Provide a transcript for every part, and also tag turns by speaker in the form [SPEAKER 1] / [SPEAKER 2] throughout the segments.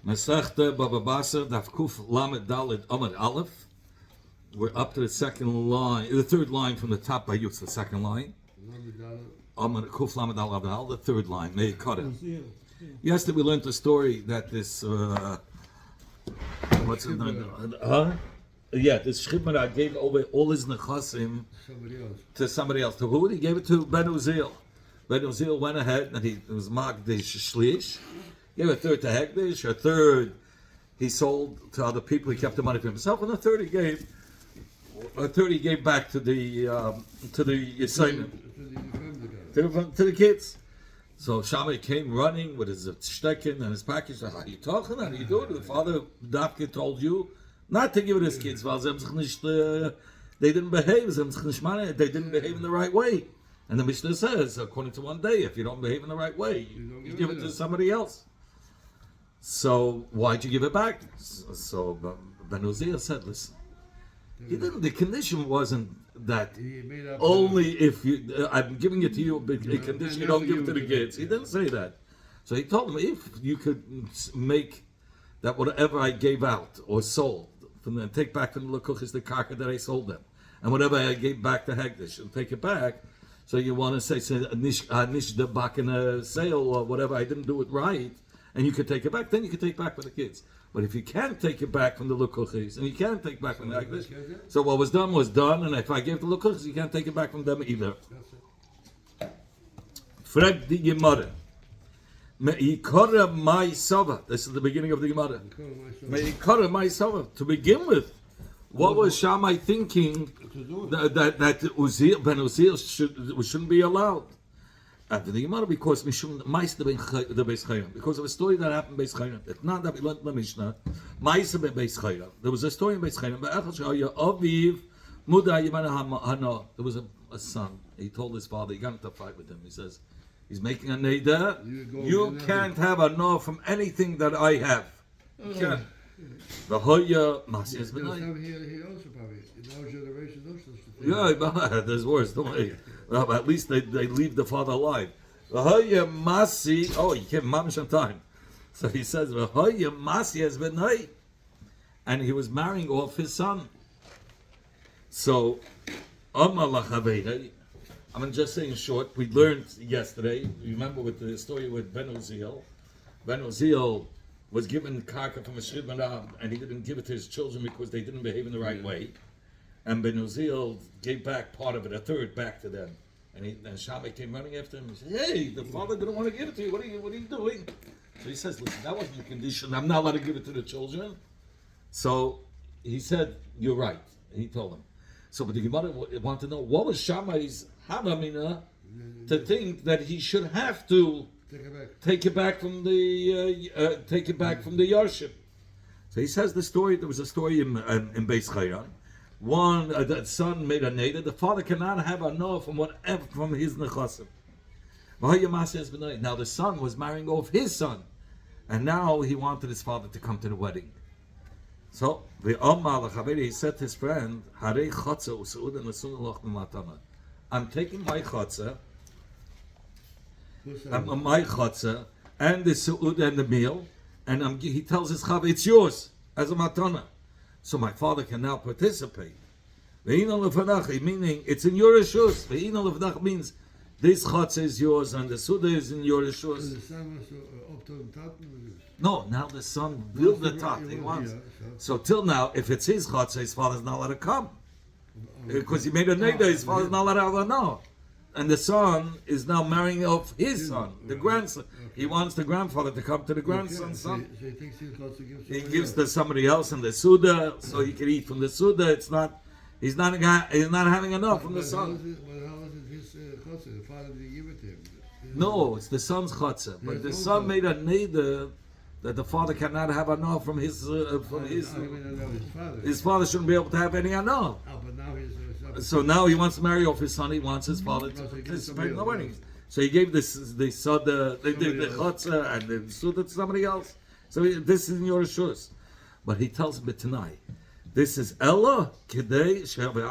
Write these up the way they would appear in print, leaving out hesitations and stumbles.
[SPEAKER 1] Masechta Bava basra daf kuf lamed daled amad aleph. We're up to the second line, the third line from the top by Yutz, the second line. Amad kuf lamed daled, the third line. May cut. Yesterday we learned the story that this what's his name? This Shchibmara gave over all his nechasim to somebody else. To who? He gave it to Ben Uziel. Ben Uziel went ahead and he was Magdish Shlish. Gave a third to Hegdish, a third he sold to other people. He kept the money for himself, and a third he gave back to the assignment to the kids. So Shammai came running with his stecken and his package. How are you talking? How do you do it? The father Dafke told you not to give it to his kids. They didn't behave. They didn't behave in the right way. And the Mishnah says, according to one day, if you don't behave in the right way, you give it to somebody else. So why'd you give it back? So Ben Uziah said, listen, he didn't. The condition wasn't that only if you, I'm giving it to you, but a condition you don't give it to the kids. He didn't say that. So he told him, if you could make that whatever I gave out or sold, from the, take back from the Lekuch is the karka that I sold them, and whatever I gave back to Hegdish, and take it back. So you want to say nish the back in a sale or whatever, I didn't do it right, and you could take it back, then you could take back for the kids. But if you can't take it back from the Lukuchis, and you can't take back from the Hegdish, so what was done, and if I gave the Lukuchis, you can't take it back from them either. Frag the Gemara. Me'ikora my sava. This is the beginning of the Gemara. Me'ikora my sava. To begin with, what was Shammai thinking that Uziel, Ben Uziel shouldn't be allowed? After the Gemara, because of a story that happened in Beis Chayim. It's not that we learned the Mishnah. There was a story in Beis Chayim. There was a son. He told his father, he got into a fight with him. He says, he's making a neder. You can't have a no from anything that I have. You can't. The Hoya Masias Benai. Yeah, there's worse. Don't worry. Well, at least they leave the father alive. The Hoya Masi. Oh, you can't mamish on time. So he says the Hoya Masias Benai, and he was marrying off his son. So, I'm just saying short. We learned yesterday. You remember with the story with Ben Uziel. Ben Uziel was given karka from a shchibmara, and he didn't give it to his children because they didn't behave in the right way. And Ben Uziel gave back part of it, a third back to them. And Shammai came running after him and said, hey, the father didn't want to give it to you. What are you doing? So he says, listen, that wasn't the condition. I'm not allowed to give it to the children. So he said, you're right. He told him. So but the Gemara wanted to know, what was Shammai's havamina to think that he should have to take it back from the Yarship. So he says the story. There was a story in Beis Chayim. One the son made a neder. The father cannot have a no from whatever from his nechasim. Now the son was marrying off his son, and now he wanted his father to come to the wedding. So he said to his friend, I'm taking my chotzer. My chotzer and the su'ud and the meal, and he tells his chav, it's yours as a matana. So my father can now participate. Meaning it's in your reshus. Means this chotzer is yours and the su'ud is in your reshus. No, now the son will the tat he wants. So till now, if it's his chotzer, his father's not allowed to come because he made a neder. His father's not allowed to have a no. And the son is now marrying off his son, the grandson. He wants the grandfather to come to the grandson's son.
[SPEAKER 2] So he thinks
[SPEAKER 1] he gives to somebody else in the Suda, so he can eat from the Suda. It's not. He's not having enough from the son.
[SPEAKER 2] How was it his chotzer? The father didn't give it to him.
[SPEAKER 1] No, it's the son's chotzer. But the son made a neder that the father cannot have enough from his his father shouldn't be able to have any enough.
[SPEAKER 2] But now
[SPEAKER 1] so now he wants to marry off his son. He wants his father to participate in the wedding. So he gave the chotzer and the suda to somebody else. So this is in your shus. But he tells him tonight, this is Ella Kidei Abba.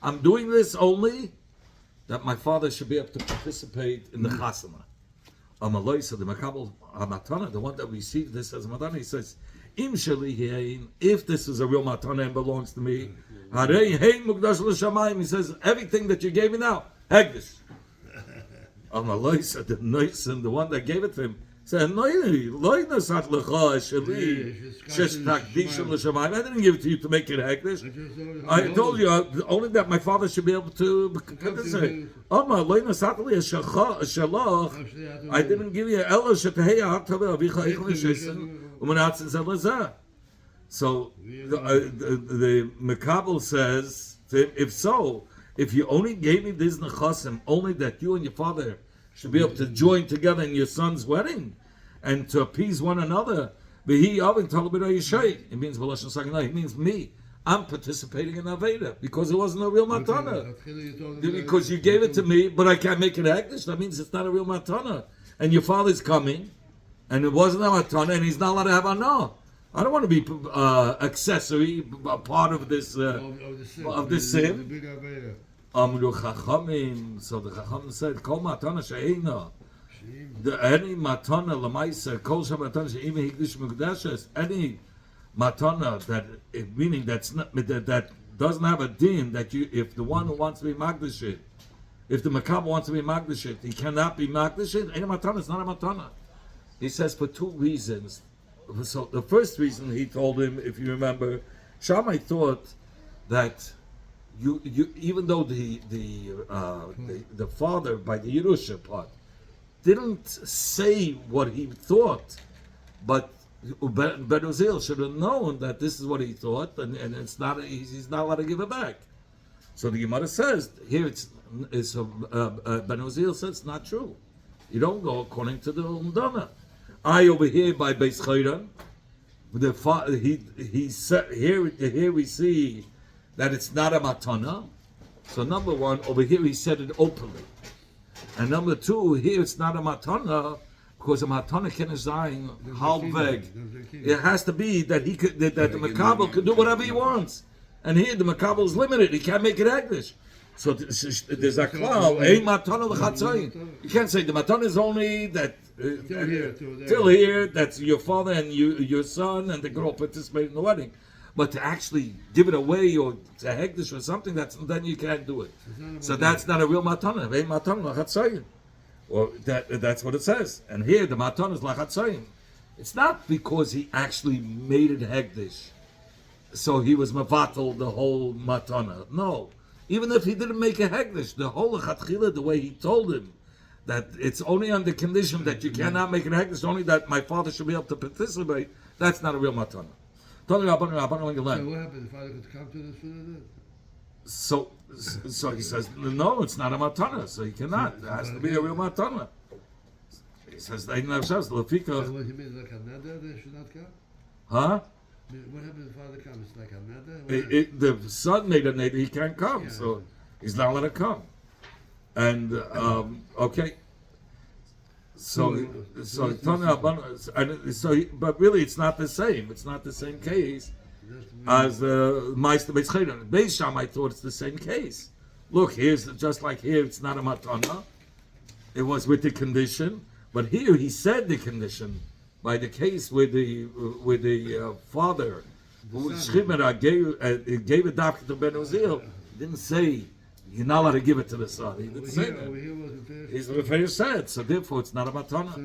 [SPEAKER 1] I'm doing this only that my father should be able to participate in the chasana. Amaloi, so the Makabel Matana, the one that received this as a Matana, he says, Im Shali, if this is a real Matana and belongs to me, he says, everything that you gave me now, Hegdish. Amaloi said, the Noisim, the one that gave it to him, said, I didn't give it to you to make it Hegdish. I told you only that my father should be able to say. I didn't give you Ella Shetahea Avicha Eichel. So the Makabel says, if so, if you only gave me this nechasim, only that you and your father should be able to join together in your son's wedding and to appease one another. It means it means me. I'm participating in Aveda because it wasn't a real matana. Because you gave it to me, but I can't make it hekdesh. That means it's not a real matana. And your father's coming, and it wasn't a matana, and he's not allowed to have anah. I don't want to be accessory, part of this sin. Amru Chachamim. So the Chachamim said, "Kol matana she'ena." Any matana lemaisa, kol shematana she'ima hikdish mukdashes. Any matana that, meaning that's not that doesn't have a din that you, if the one who wants to be magdashit, if the makabel wants to be magdashit, he cannot be magdashit. Any matana is not a matana. He says for two reasons. So the first reason he told him, if you remember, Shammai thought that you even though the father by the Yerusha part didn't say what he thought, but Ben Uzziel should have known that this is what he thought, and it's not, he's not allowed to give it back. So the Gemara says here Ben Uzziel says it's not true. You don't go according to the Umdana. I over here by Beis Chayran, he said here we see that it's not a matana. So number one, over here he said it openly, and number two, here it's not a matana because a matana can design halveg. It has to be that he could that the makabel could do whatever he wants, and here the makabel is limited. He can't make it English. So there's a cloud. You can't say the matana is only that till here. That's your father and your son, and they can all participate in the wedding. But to actually give it away or to hegdish or something, then you can't do it. So that's not a real matana. Or that's what it says. And here the matana is lachatzayin. It's not because he actually made it hegdish, so he was mavatal the whole matana. No. Even if he didn't make a hegdish, the whole lechatchila, the way he told him that it's only on the condition that you cannot make an hegdish, only that my father should be able to participate, that's not a real matana. So what happened? The father could come to this? So he says, no, it's not a matana, so he cannot. It has to be a real matana. He says, they didn't have sense.
[SPEAKER 2] What do you mean, like a neder, they should not come?
[SPEAKER 1] Huh?
[SPEAKER 2] What happened if the father comes? It's like a neder?
[SPEAKER 1] The son made a neder, he can't come, so he's not allowed to come. And, okay. But really, it's not the same. It's not the same case as Meister Beis Chayran. Beis Shammai thought it's the same case. Look, here's just like here, it's not a matana. It was with the condition, but here he said the condition by the case with the father who gave a doctor to Ben Uzziel. He didn't say you're not allowed to give it to the son. He didn't say that. He's the first said, so therefore it's not a matana.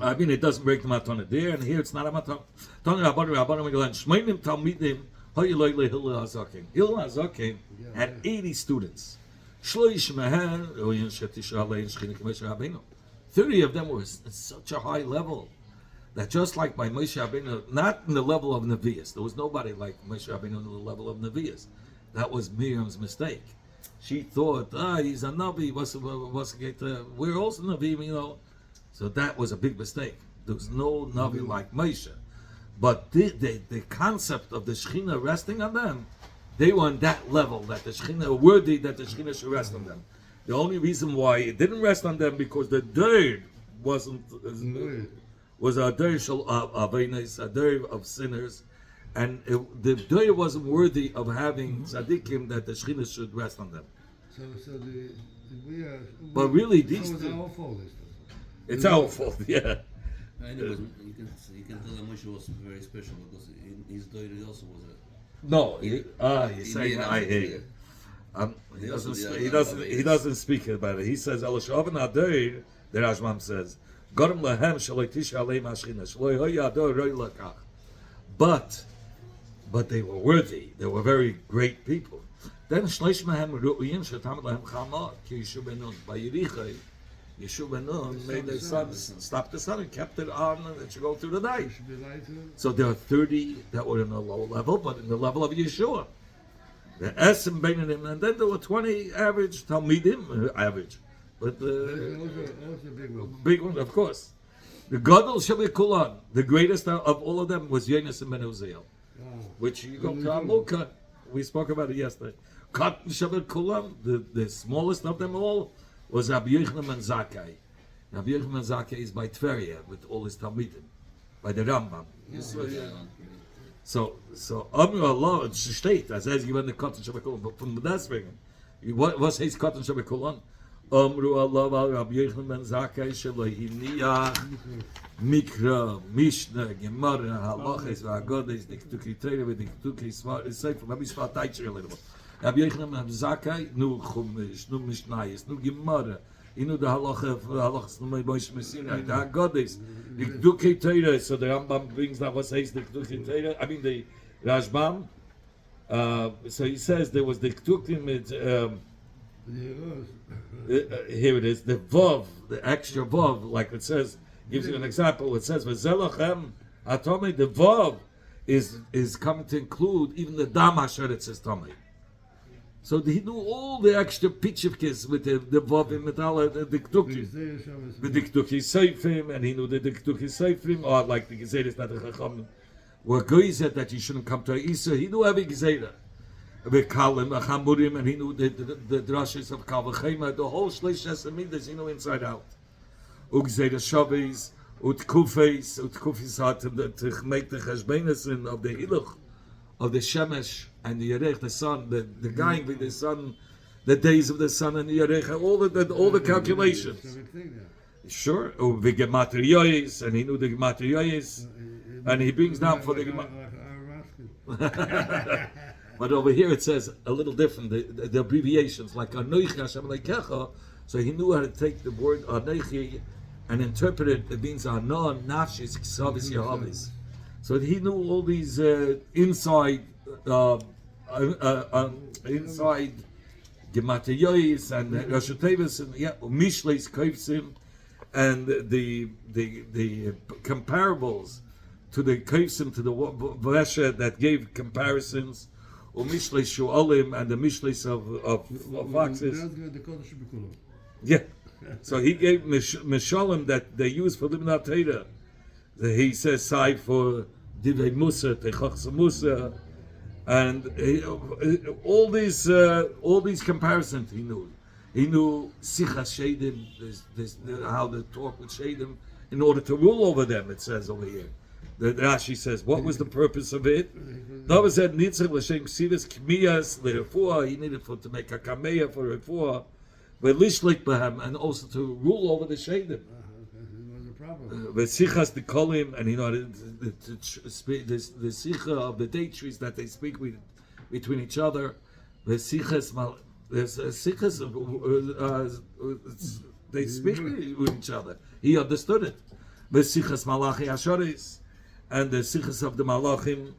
[SPEAKER 1] I mean, it doesn't break the matana there, and here it's not a matana. Hillel HaZaken had 80 students. 30 of them were at such a high level that just like by Moshe Rabbeinu, not in the level of Nevi'us, there was nobody like Moshe Rabbeinu in the level of Nevi'us. That was Miriam's mistake. She thought, he's a Navi, we're also Navi, So that was a big mistake. There was no Navi like Moshe. But the concept of the Shekhinah resting on them, they were on that level, that the Shekhinah, worthy that the Shekhinah should rest on them. The only reason why it didn't rest on them because the dirt was a dirt of sinners, and the dirt wasn't worthy of having tzaddikim that the Shekhinah should rest on them.
[SPEAKER 2] So
[SPEAKER 1] But really, these
[SPEAKER 2] So it's
[SPEAKER 1] two,
[SPEAKER 2] our fault.
[SPEAKER 1] it's our fault, yeah.
[SPEAKER 3] Anyways, you can tell that Moshe was very special because his daughter also was a.
[SPEAKER 1] No, he's saying
[SPEAKER 3] did
[SPEAKER 1] I hear you. He doesn't speak about it. He says, "El Shavan Adoir," the Rashbam says, "Gorim lehem shaloitish aleim hashchina shaloi hoya ador roi lakach." But they were worthy. They were very great people. Then shleish mehem ru'uyim shetamid lehem chama ki Yishuv ben Nun. By Yerichai, Yishuv ben Nun made the sun stop the sun and kept it on, and it should go through the night. So there are 30 that were in the low level, but in the level of Yeshua. The Esim Beinanim, and then there were 20 average Talmidim, average. But big ones, of course. The Gadol Shabbat the greatest of all of them was Yenis and Ben Uziel, which you go to Amulka. We spoke about it yesterday. Katan Shabbat Kulam, the smallest of them all, was Rabbi Yochanan and Zakkai. Rabbi Yochanan and Zakkai is by Tveria with all his Talmidim, by the Rambam. So Amru Allah it steht, as given the Katan Shabbat Kulam, but from the deswegen, what says Katan Shabbat Kulam? Amru Allah Rabbi Yochanan ben Zakkai shelo hiniach mikra mishna gemara halachos v'agodos diktuki Torah v'diktuki sefer Rabbi Shvat Teitzer a little bit. Rabbi Yochanan ben Zakkai nu chumash nu mishnayos nu gemara inu the halachos nu meibosh mesinai the agodos diktuki Torah. So the Rambam brings down what says diktuki Torah. I mean the Rashbam. So he says there was diktukim with. Here it is, the vav, the extra vav, like it says, gives you an example. It says, "V'zelachem atome." The vav is coming to include even the dam hasheretz says tome. So he knew all the extra pitchivkis with the vav in metal, the diktuki seifrim, and he knew the diktuki seifrim, or like the gezeres that the chacham were goyzet that you shouldn't come to Isa. He knew every gezerah. With Kalim, Chamurim, and he knew the drashes of Kal V'Chema, the whole Shleish Esamidas, he knew inside out. Ugzei the Shabbos, Utkufes had to make the Cheshbenesin of the Hiluch, of the Shemesh and the Yerech, the sun, the going with the sun, the days of the sun and the Yerech, all the calculations. Sure, the Gematriyois, and he knew the Gematriyois, and he brings down for the But over here it says a little different, the abbreviations, like Anoichi Hashem Leikecha, so he knew how to take the word Anoichi and interpret it. It means Anon, Nafshis, Ksavis, Yehavis. So he knew all these inside Gematiyois and Rosh Tevis and Mishleis Kaivsim, and the comparables to the Kaivsim, to the Vesha that gave comparisons. Mishlei Shu'alim and the Mishleis of foxes. Yeah. So he gave Mishalim that they use for Limnat Torah. He says Sai for Divrei Musa, Techachsa Musa, and all these comparisons he knew. He knew Sichas Shedim, how to talk with Shedim in order to rule over them. It says over here. The Rashi says, what was the purpose of it? Dava said, Nitzach l'shem ksivas kmiyas l'refuah. He needed to make a kameya for refuah, but lishlik b'hem, and also to rule over the sheidim. V'sichas the kolim, and you know the sicha of the date trees that they speak with between each other. V'sichas they speak with each other. He understood it. V'sichas malachi asharis. And the sichas of the malachim,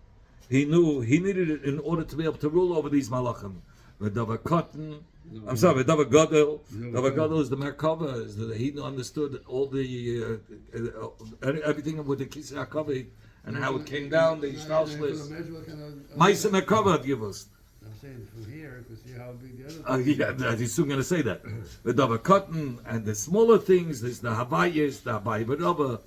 [SPEAKER 1] he knew he needed it in order to be able to rule over these malachim. V'dava cotton, v'dava gadol. Dava gadol is the merkava. He understood all the everything with the kisei hakavod and how it came down. The ishtalshlis. Ma'aseh merkava give us.
[SPEAKER 2] I'm saying from here to see how big the other.
[SPEAKER 1] Yeah, he's soon going to say that. V'dava cotton and the smaller things. There's the havayis, the abai v'rava.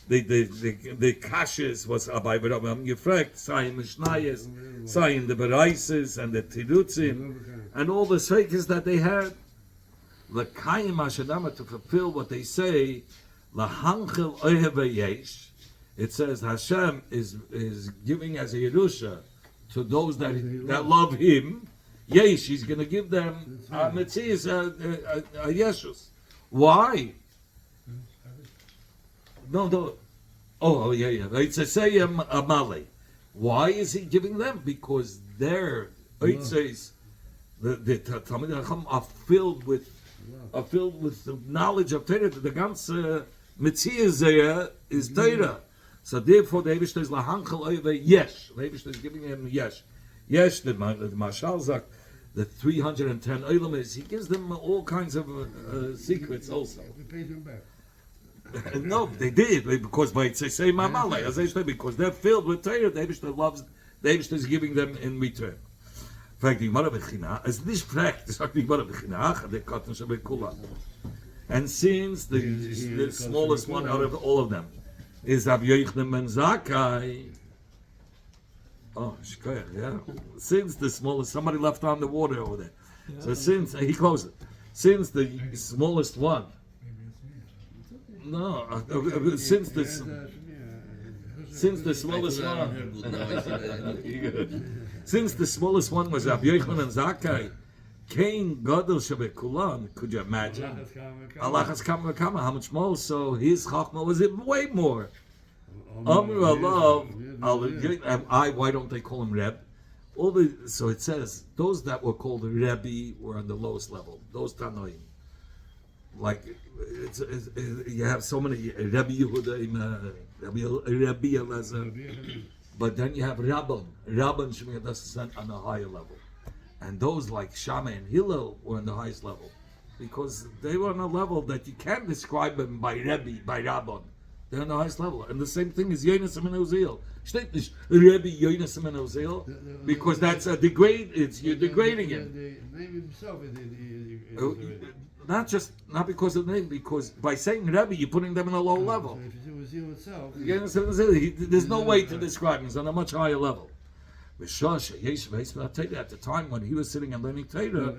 [SPEAKER 1] The kashes was Abai B'Rabam Gefrekt, Sayin Mishnayes, Sayin the Bereises and the Tirutzim, and all the Sveikas that they had. L'kayim Hashadama, to fulfill what they say, L'hanchel Ohev Yesh. It says Hashem is giving as a Yerusha to those that love Him. Yes, he's going to give them Metzias, Yeshus. Why? No. Oh, yeah. It's a Sayam Amale. Why is he giving them? Because their Eitzes, the Talmid Chacham are filled with the knowledge of Torah. The ganze Metzias there is Torah. So therefore, the Eibishter is lahanchel over yesh. The Eibishter is giving him yesh. Yesh, the Mashal Zak, the 310 Olam is, he gives them all kinds of secrets also.
[SPEAKER 2] We paid him back.
[SPEAKER 1] No, they did, because by say Mamalei, as I say, because they're filled with Torah, the Eibishter loves, the Eibishter is giving them in return. Fragt die Gemara Bechina, es nicht fragt, sagt die Gemara Bechina, ach, der Katan Shabbat Kula. And since the smallest one out of all of them is Ab Yochanan ben Zakkai. Oh, shkoyach, yeah. Since the smallest, somebody left on the water over there. So since, he closed it. Since the smallest one, since the smallest one, since the smallest one was Ab Yochanan ben Zakkai, Cain Gadol Shabekulan, could you imagine? Allah has come, how much more? So his Chachma was way more. Amr Allah, why don't they call him Reb? So it says, those that were called Rebbe were on the lowest level. Those Tanoim. Like, you have so many Rebbe Yehuda, Rebbe Elazar, but then you have Rabban Shemir, that's on a higher level. And those like Shammai and Hillel were on the highest level, because they were on a level that you can't describe them by Rebbe, by Rabban. They're on the highest level. And the same thing is Yonasim and Uziel. Steht nicht Rebbe Yonasim and Uziel, because that's a degrade. You're degrading it.
[SPEAKER 2] The name himself is
[SPEAKER 1] Not because of the name, because by saying Rebbe, you're putting them on a low level.
[SPEAKER 2] So if you see itself,
[SPEAKER 1] There's no way to describe him. He's on a much higher level. At the time when he was sitting and learning Torah,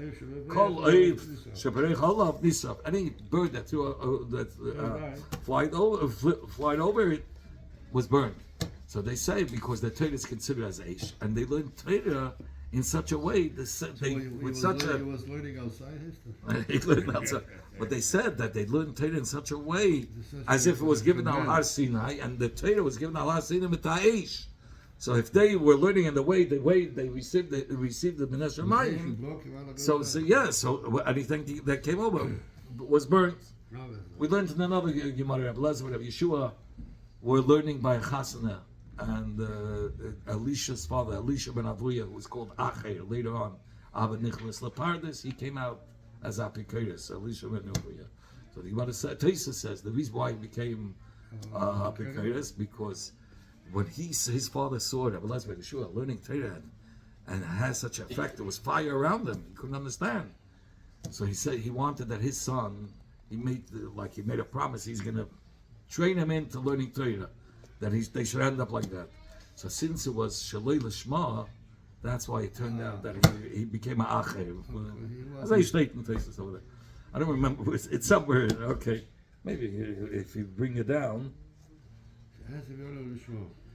[SPEAKER 1] any bird that flied over it was burned. So they say because the Torah is considered as Eish, and they learned Torah in such a way, he was
[SPEAKER 2] learning outside
[SPEAKER 1] he learned outside. But they said that they learned Torah in such a way as if it was given al Har Sinai, and the Torah was given al Har Sinai with Aish. So if they were learning in the way they received the B'nai Shemayim, so anything that came over was burnt. We learned in another Gemara, Rabbi Yeshua, were learning by Chasana, and Elisha's father, Elisha ben Avuya, who was called Acher later on, Abba Nicholas Lepardis, he came out as Apikoros, Elisha ben Avuya. So the Gemara Taisa says the reason why he became Apikoros, because when his father saw Rabbi Elazar ben Yeshua learning Torah and it has such an effect, there was fire around him. He couldn't understand. So he said he wanted that his son, he made a promise he's going to train him into learning Torah, that they should end up like that. So since it was Shalei Lishma, that's why it turned out that he became an Acher. As I state in places over there. I don't remember. It's somewhere. Okay, maybe if you bring it down.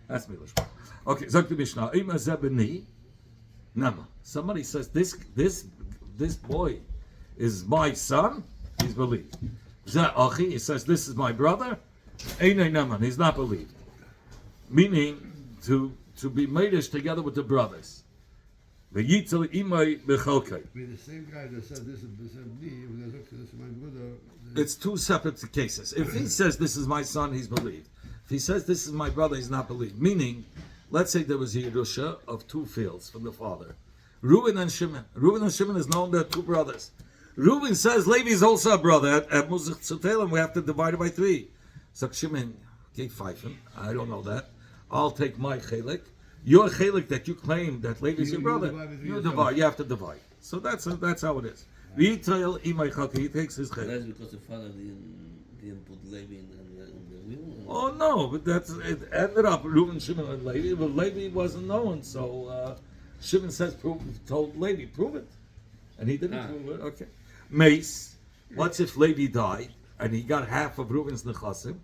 [SPEAKER 1] That's me. Okay, Zok the Mishnah. Ima Zebeni Nama. Somebody says this boy is my son. He's believed. Achi. He says this is my brother. Einay Naman. He's not believed. Meaning to be made together with the brothers. The Yitzal Imay Bechalkai.
[SPEAKER 2] The same guy that said this is me, my brother.
[SPEAKER 1] It's two separate cases. If he says this is my son, he's believed. If he says this is my brother, he's not believed. Meaning, let's say there was a Yerusha of two fields from the father. Reuben and Shimon. Reuben and Shimon is known they're two brothers. Reuben says Levi is also a brother. At Muzach Tzotelim, we have to divide it by 3. So Shimon, okay, Pfeifen, I don't know that. I'll take my chelik. Your chelik that you claim that Levi is your brother, you divide. You have to divide. So that's how it is. He takes his chelik.
[SPEAKER 3] That's because the father didn't put Levi in the wheel.
[SPEAKER 1] Oh no, but it ended up Reuben, Shimon, and Levi. But Levi wasn't known, so Shimon says, told Levi, prove it, and he didn't prove it. Okay, Mace. What's if Levi died and he got half of Reuben's nechasim?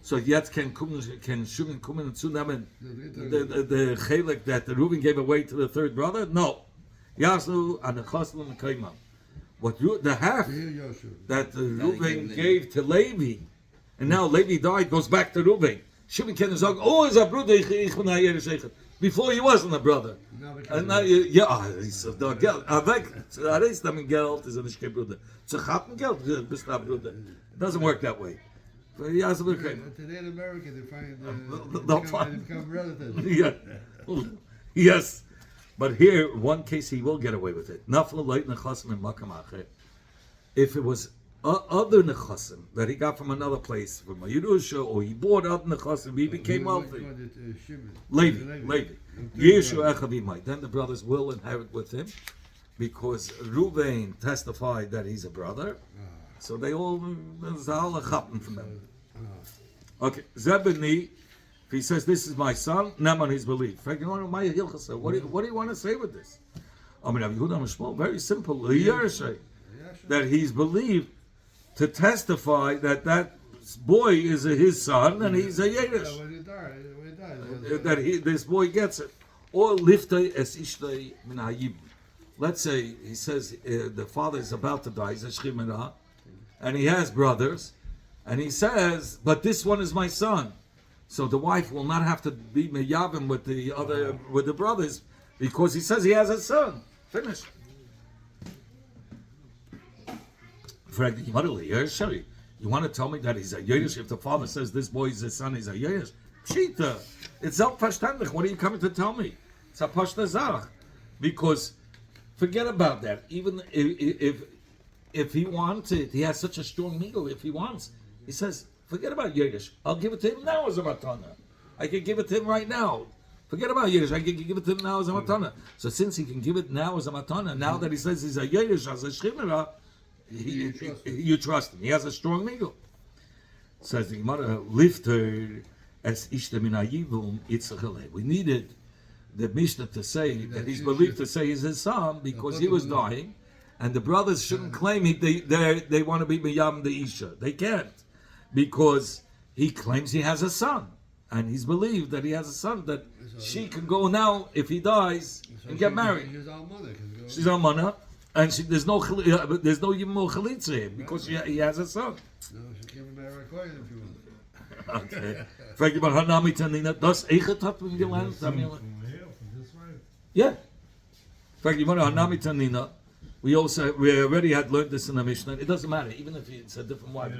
[SPEAKER 1] So yet can Shimon come and tsunamen the chelik that the Reuben gave away to the third brother? No, Yasu and the Choslan and Kaimam. What the half that Reuven gave to Levi, and now Levi died, goes back to Reuven. Shimon can say, "Oh, is a brother before he wasn't a brother." And now, he said, "The Geld, avec, Ares damit Geld is nicht kein Bruder. Zu haben Geld bist ein Bruder." It doesn't work that way.
[SPEAKER 2] Today in America, they find become relatives.
[SPEAKER 1] Yeah. Yes. But here, one case he will get away with it. If it was other nechasim that he got from another place, from a Yerusha, or he bought other nechasim, he became wealthy. Levi. Yeshu Echavimai. Then the brothers will inherit with him, because Reuven testified that he's a brother. So they all, there's all a chapman from them. Okay, Zebani, if he says this is my son, Naman is believed. What do you want to say with this? I mean, very simple. That he's believed to testify that that boy is his son and he's a Yiddish. That this boy gets it. Or liftei es ishtei min hayib. Let's say he says the father is about to die, he's a shchimera, and he has brothers, and he says, but this one is my son. So the wife will not have to be meyavim with the other, with the brothers, because he says he has a son. Finish. You want to tell me that he's a Yiddish? If the father says this boy is his son, he's a Yiddish? Pshita. It's self-verständlich. What are you coming to tell me? It's a pashta zach. Because forget about that. Even if he wants it, he has such a strong ego. If he wants, he says, forget about Yiddish. I'll give it to him now as a matana. I can give it to him right now. Forget about Yiddish. I can give it to him now as a matana. So since he can give it now as a matana, now that he says he's a Yiddish as a shchimera, you trust him. He has a strong ego. Says the Gemara, lifter as ishta min hayivum itzachale. We needed the Mishnah to say that he's believed to say he's his son because he was dying, and the brothers shouldn't claim they want to be miyam the isha. They can't, because he claims he has a son, and he's believed that he has a son that she can go now if he dies and get married. She's our mother. And there's no even more chalitza because he has a son.
[SPEAKER 2] No, she can marry a kohen if you want.
[SPEAKER 1] Okay. Frag je maar Hanami Tanina. Das eigen hat we gelernt. Yeah. Frag je maar Hanami Tanina. We already had learned this in the Mishnah. It doesn't matter, even if it's a different wife.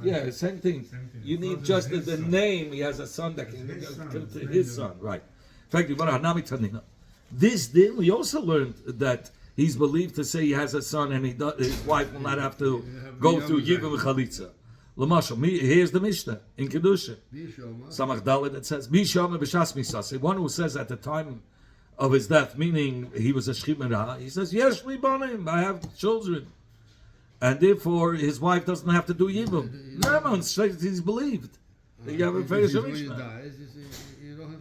[SPEAKER 1] Yeah, same thing. You need just the name. He has a son that can his son, right? Frag je maar Hanami Tanina. This then we also learned that he's believed to say he has a son, and his wife will not have to go through Yibam Chalitza. L'mashal, here's the Mishnah in Kedusha. Samach Dalet, it says, Misham b'shas misase. One who says at the time of his death, meaning he was a shchimera, he says, Yesh li banim, I have children. And therefore, his wife doesn't have to do Yibam. No, he's believed. You have a very Mishnah.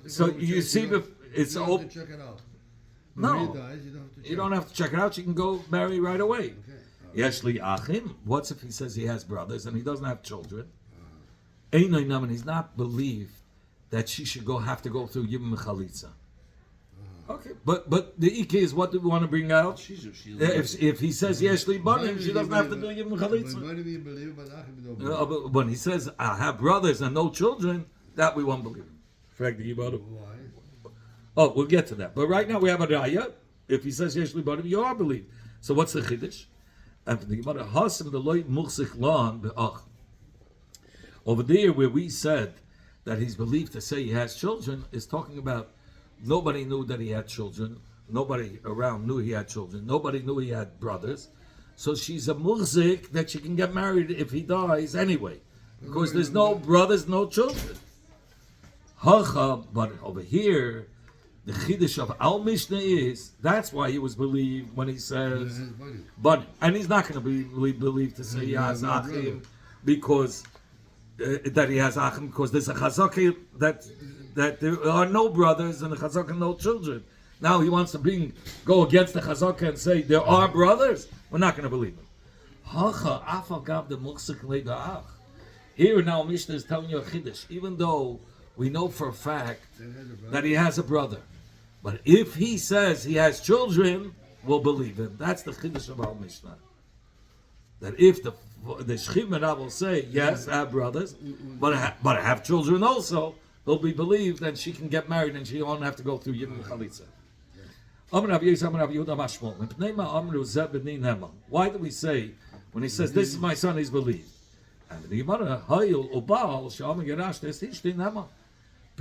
[SPEAKER 1] So you see, it's all. No, you don't have to check it out. You can go marry right away. Yeshli achim. What's if he says he has brothers and he doesn't have children? And he's not believed that she should have to go through Yibam Chalitza. Okay, but the Ike is what do we want to bring out? If he says Yeshli banim, she doesn't have to do Yibam Chalitza. But when he says I have brothers and no children, that we won't believe him. Why? Oh, we'll get to that. But right now we have a raya. If he says Yesh li banim, you are believed. So what's the chiddush? And the Gemara hasim the loy muchsich lan be'ach. Over there where we said that he's believed to say he has children, is talking about nobody knew that he had children. Nobody around knew he had children. Nobody knew he had brothers. So she's a muchzik that she can get married if he dies anyway, because there's no brothers, no children. Hacha, but over here. The chiddush of Al Mishnah is that's why he was believed when he says, but and he's not going to be believed to say he has achim because that he has achim because there's a chazaka that there are no brothers and a chazaka no children. Now he wants to go against the chazaka and say there are brothers. We're not going to believe him. Hacha afal gav the muksik le'da'ach. Here now Mishnah is telling you a chiddush, even though we know for a fact that he has a brother. But if he says he has children, will believe him. That's the Chiddush of our Mishnah. That if the Shechina will say, yes, I have brothers, but I have children also, they'll be believed, and she can get married, and she won't have to go through Yibum Chalitza. Why do we say, when he says, this is my son, he's believed? And the Gemara,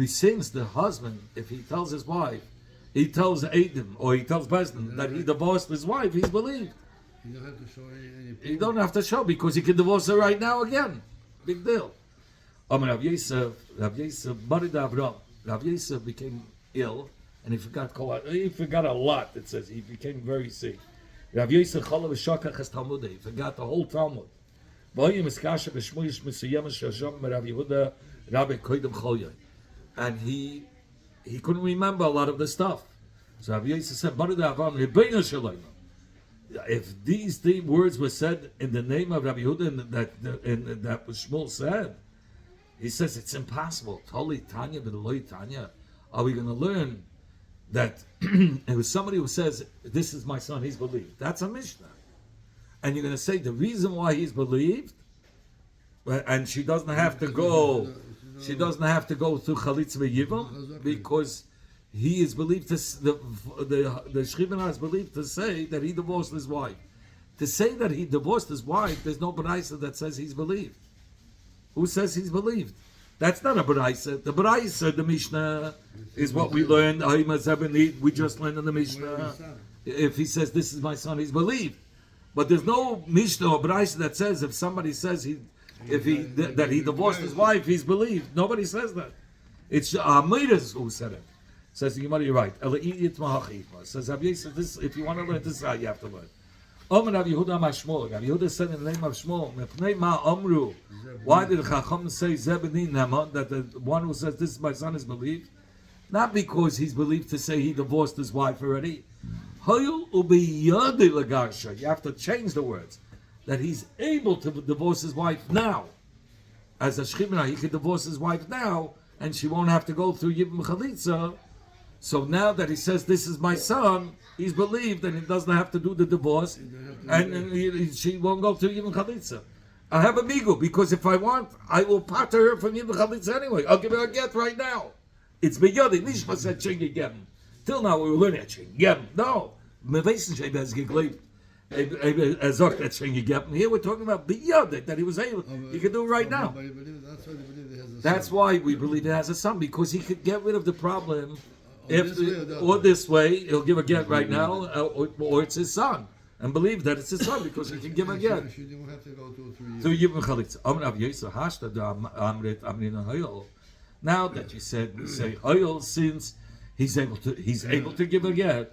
[SPEAKER 1] since the husband, if he tells his wife, he tells Adam or he tells Besdin that he divorced his wife, he's believed.
[SPEAKER 2] You don't have to show any proof.
[SPEAKER 1] You don't have to show because he can divorce her right now again. Big deal. Rav Yosef became ill and he forgot a lot. It says he became very sick. Rav Yosef he forgot the whole Talmud. And he couldn't remember a lot of the stuff. So Rav Yosef said, if these three words were said in the name of Rabbi Yehuda and that was Shmuel said, he says it's impossible. Toli Tanya b'Eloi Tanya. Are we going to learn that it was somebody who says, this is my son, he's believed? That's a Mishnah. And you're going to say the reason why he's believed, and she doesn't have to go through Chalitz v'Yivam, because he is believed to the Shechina is believed to say that he divorced his wife. To say that he divorced his wife, there's no baraisa that says he's believed. Who says he's believed? That's not a baraisa. The baraisa, the Mishnah, is what we learned. We just learned in the Mishnah. If he says this is my son, he's believed. But there's no Mishnah or baraisa that says if somebody says that he divorced his wife, he's believed. Nobody says that. It's Amidas who said it. Says the Gemara, you're right. Says Rabbi Yosef, this, if you want to learn, this is how you have to learn. Rabbi Yehuda said in the name of Shmuel, why did Chacham say Zebedin Nama, that the one who says this is my son is believed? Not because he's believed to say he divorced his wife already. You have to change the words. That he's able to divorce his wife now. As a Shechina, he can divorce his wife now, and she won't have to go through Yibum Chalitza. So now that he says, this is my son, he's believed and he doesn't have to do the divorce, and she won't go through Yibum Chalitza. I have a migu, because if I want, I will pater her from Yibum Chalitza anyway. I'll give her a get right now. It's beyodi. Nishma said, Chingi Gem. Till now we were learning at Chingi Gem. No. Meveisen has geglebt. Here we're talking about biyodi, that he was able, he could do it right now. That's why we believe he has a son, because he could get rid of the problem. This way, he'll give a get right now, or it's his son, and believe that it's his son because he can give a get. Now that you said, we say Hoyel, since he's able to give a get.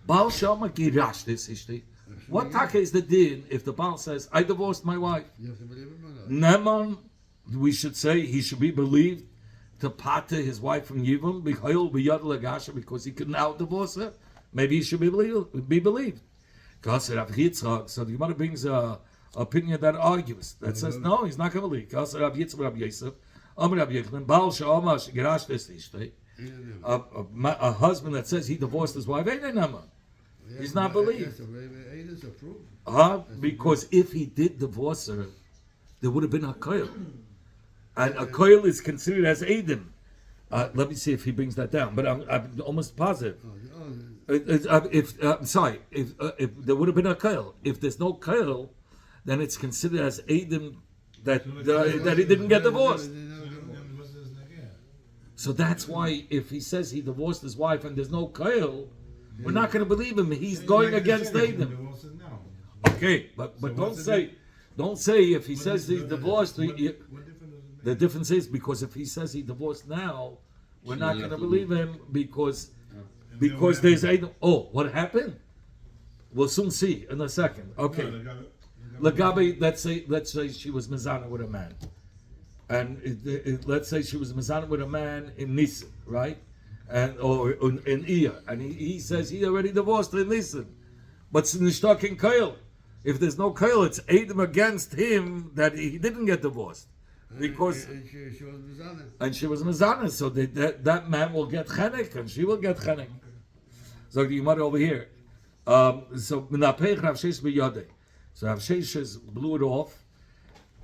[SPEAKER 1] Baal Shama Girash this ishti. What taka is the din if the Baal says, I divorced my wife? Neman, we should say he should be believed to pater his wife from Yibum because he could now divorce her. Maybe he should be believed. So the Gemara brings an opinion that argues, that says no, he's not going to believe. A husband that says he divorced his wife, he's not believed. Because if he did divorce her, there would have been a koil. And a koil is considered as Adam. Let me see if he brings that down, but I'm almost positive. If there would have been a koil. If there's no koil, then it's considered as Adam that he didn't get divorced. So that's why if he says he divorced his wife and there's no koil, we're not going to believe him. He's going against Adam. Okay, but don't say if he says he's divorced. The difference is because if he says he divorced now, we're not going to believe him because there's Adam. Oh, what happened? We'll soon see in a second. Okay, Lagabi, let's say she was mizana with a man, and let's say she was mizana with a man in Nisan, right? Or in Iyah, and he says he already divorced her in Nisan, but it's nishtak in Kail. If there's no Kail, it's Adam against him that he didn't get divorced. Because she was mizana, so that man will get chenek and she will get chenek. So the Gemara over here, So Menapech Rav Sheshes b'yodei. So Rav Sheshes blew it off,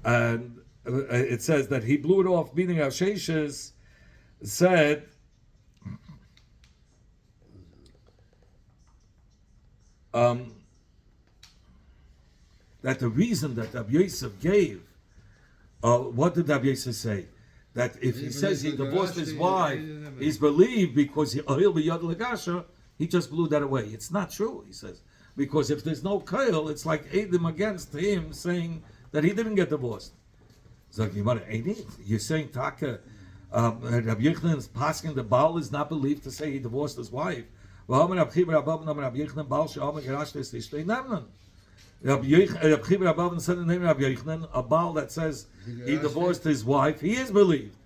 [SPEAKER 1] and it says that he blew it off, meaning Rav Sheshes said that the reason that Rabbi Yosef gave, what did Rabbi Yosef say? That if he says he divorced his wife, he's believed because he'll be Yod Legasha, he just blew that away. It's not true, he says. Because if there's no Kail, it's like Eidim against him saying that he didn't get divorced. It's like, you're saying Taka, Rabbi Yochanan is passing the Baal is not believed to say he divorced his wife. A Baal that says he divorced his wife, he is believed.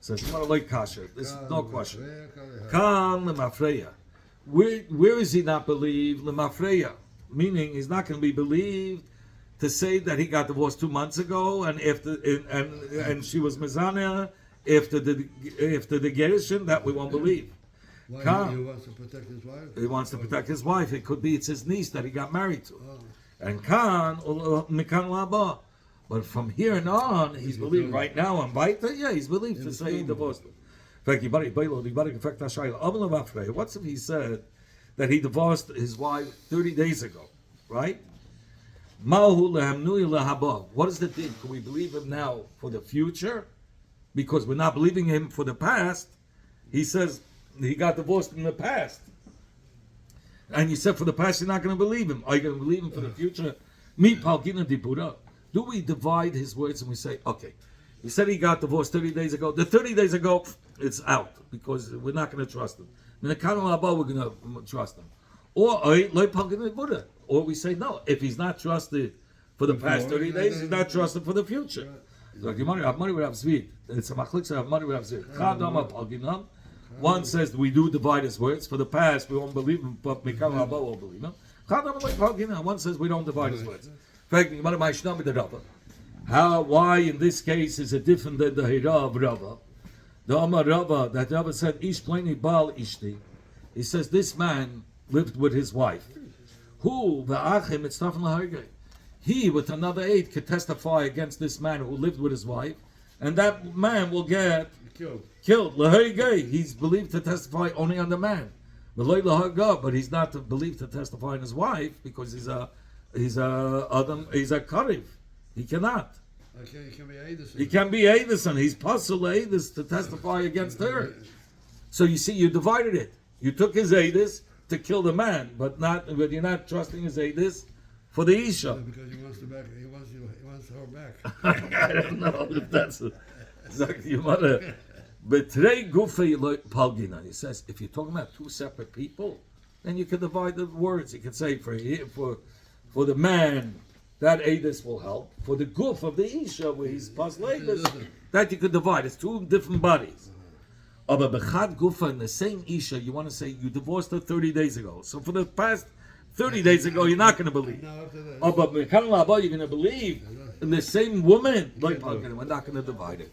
[SPEAKER 1] Says, Kasha. This is no question. Kan lemafreya. Where is he not believed? Lemafreya. Meaning he's not going to be believed to say that he got divorced 2 months ago and and she was mezanah after the gerushin, that we won't believe.
[SPEAKER 2] Why he wants to protect his wife?
[SPEAKER 1] He wants to protect his wife. It could be it's his niece that he got married to. And Khan, Mikan Laba. But from here and on, he's believed right now and Baita, yeah, he's believed to say he divorced him. What's if he said that he divorced his wife 30 days ago, right? What is the thing? Can we believe him now for the future? Because we're not believing him for the past. He says he got divorced in the past. And you said for the past you're not going to believe him. Are you going to believe him for the future? Do we divide his words and we say, okay, he said he got divorced 30 days ago. The 30 days ago, it's out because we're not going to trust him. We're going to trust him. Or we say, no, if he's not trusted for the past 30 days, he's not trusted for the future. It's a machlik of money with Zvid. One says we do divide his words. For the past, we won't believe him, but Mikal Haba will believe him. One says we don't divide his words. Why in this case is it different than the Hira of Rava? The Amar Rava, that Rava said, Ish Pleni Baal Ishti. He says this man lived with his wife. Who, V'achim, it's Tafan Lahargei. He, with another 8, could testify against this man who lived with his wife, and that man will get killed. Lahargei. He's believed to testify only on the man. But he's not believed to testify on his wife because he's a Karev. He cannot.
[SPEAKER 2] Okay, he can be Edison.
[SPEAKER 1] He can be Edison. He's puzzled Edis to testify against her. So you see, you divided it. You took his Edis to kill the man, but you're not trusting his Edis for the Isha.
[SPEAKER 2] Yeah, because he wants her back.
[SPEAKER 1] I don't know if that's exactly your mother. But today, Gufay Palgina, he says, if you're talking about two separate people, then you can divide the words. You can say for the man, that Edis will help. For the Guf of the Isha, where he's puzzled Edis, that you could divide. It's two different bodies. But Bechad Gufa, in the same Isha, you want to say you divorced her 30 days ago. So for the past 30 days ago, you're not going to believe. But you're going to believe in the same woman. We're not going to divide it.